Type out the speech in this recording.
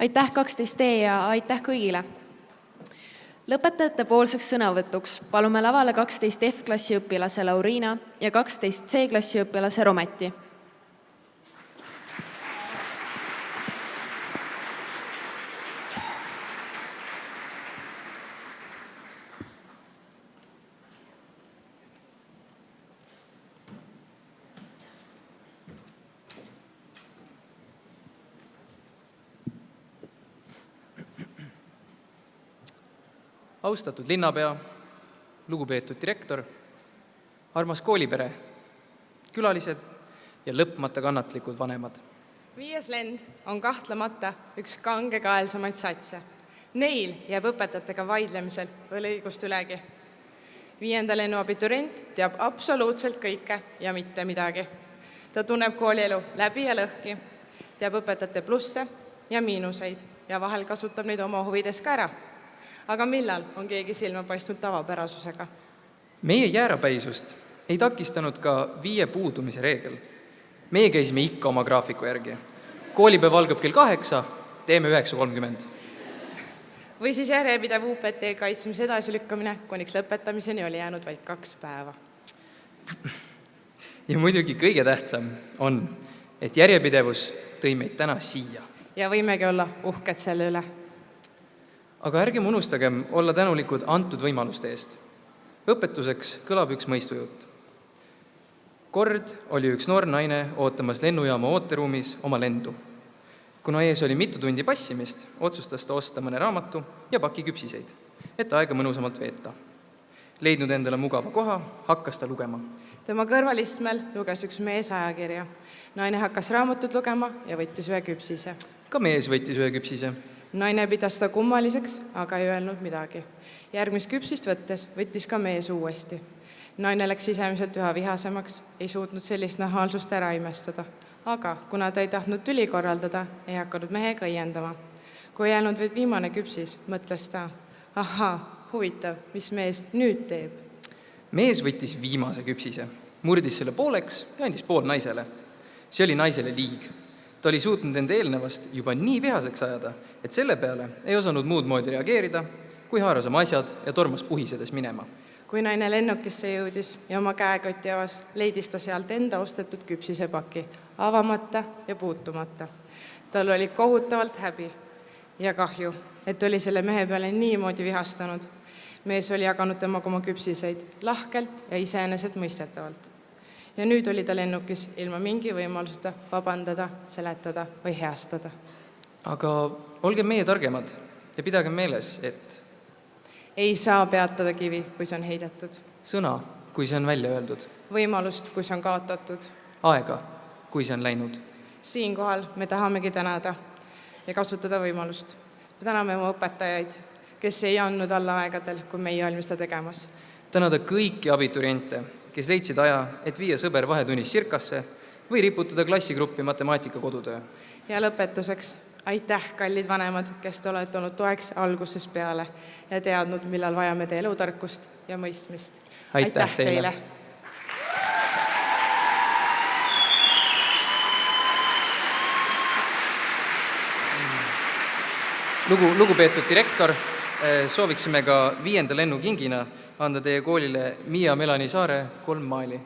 Aitäh 12D ja aitäh kõigile! Lõpetajate poolseks sõnavõtuks palume lavale 12 F-klassi õpilase Lauriina ja 12 C-klassi õpilase Rometi. Austatud linnapea, lugupeetud direktor, armas koolipere, külalised ja lõpmata kannatlikud vanemad. 5. lend on kahtlemata üks kangekaelsamaid satse. Neil jääb õpetajatega vaidlemisel veel õigust ülegi. 5. lennu abiturient teab absoluutselt kõike ja mitte midagi. Ta tunneb koolielu läbi ja lõhki, teab õpetajate plusse ja miinuseid ja vahel kasutab neid oma huvides ka ära. Aga millal on keegi silma paistnud tavapärasusega? Meie jäärapäisust ei takistanud ka 5 puudumise reegel. Meie käisime ikka oma graafiku järgi. Koolipäev algab kell 8, teeme 9.30. Või siis järjepidev UPT kaitsmise edasilükkamine, kuniks lõpetamiseni oli jäänud vaid 2 päeva. Ja muidugi kõige tähtsam on, et järjepidevus tõi meid täna siia. Ja võimegi olla uhked selle üle. Aga ärgem unustagem olla tänulikud antud võimaluste eest. Õpetuseks kõlab üks mõistujutt. Kord oli üks noor naine ootamas lennujaama ooteruumis oma lendu. Kuna ees oli mitu tundi passimist, otsustas ta osta mõne raamatu ja paki küpsiseid, et aega mõnusamalt veeta. Leidnud endale mugava koha, hakkas ta lugema. Tema kõrvalistmel luges üks mees ajakirja. Naine hakkas raamatut lugema ja võttis ühe küpsise. Ka mees võttis ühe küpsise. Naine pidas ta kummaliseks, aga ei öelnud midagi. Järgmist küpsist võttes võttis ka mees uuesti. Naine läks sisemiselt üha vihasemaks, ei suutnud sellist nahaalsust ära imestada. Aga kuna ta ei tahtnud tüli korraldada, ei hakanud mehega õiendama. Kui jäänud veel viimane küpsis, mõtles ta, ahaa, huvitav, mis mees nüüd teeb. Mees võttis viimase küpsise, murdis selle pooleks ja andis pool naisele. See oli naisele liig. Ta oli suutnud enda eelnevast juba nii vihaseks ajada, et selle peale ei osanud muud moodi reageerida, kui haaras oma asjad ja tormas puhisedes minema. Kui naine lennukisse jõudis ja oma käekotti avas, leidis ta sealt enda ostetud küpsisepaki, avamata ja puutumata. Tal oli kohutavalt häbi ja kahju, et oli selle mehe peale niimoodi vihastanud. Mees oli jaganud temaga oma küpsiseid lahkelt ja iseenesest mõistetavalt. Ja nüüd oli ta lennukis ilma mingi võimaluseta vabandada, seletada või heastada. Aga olgem meie targemad ja pidagem meeles, et ei saa peatada kivi, kui see on heidetud. Sõna, kui see on välja öeldud. Võimalust, kui see on kaotatud. Aega, kui see on läinud. Siinkohal me tahamegi tänada ja kasutada võimalust. Me täname oma õpetajaid, kes ei andnud alla aegadel, kui meie olime seda tegemas. Tänada kõiki abituriente, kes leidsid aja, et viia sõber vahetunnis sirkasse või riputada klassigruppi matemaatika kodutöö. Ja lõpetuseks, aitäh, kallid vanemad, kes te olete olnud toeks algusest peale ja teadnud, millal vajame teie elutarkust ja mõistmist. Aitäh teile! Lugupeetud direktor, sooviksime ka 5. lennu kingina anda teie koolile Miia Melani Saare 3 maali.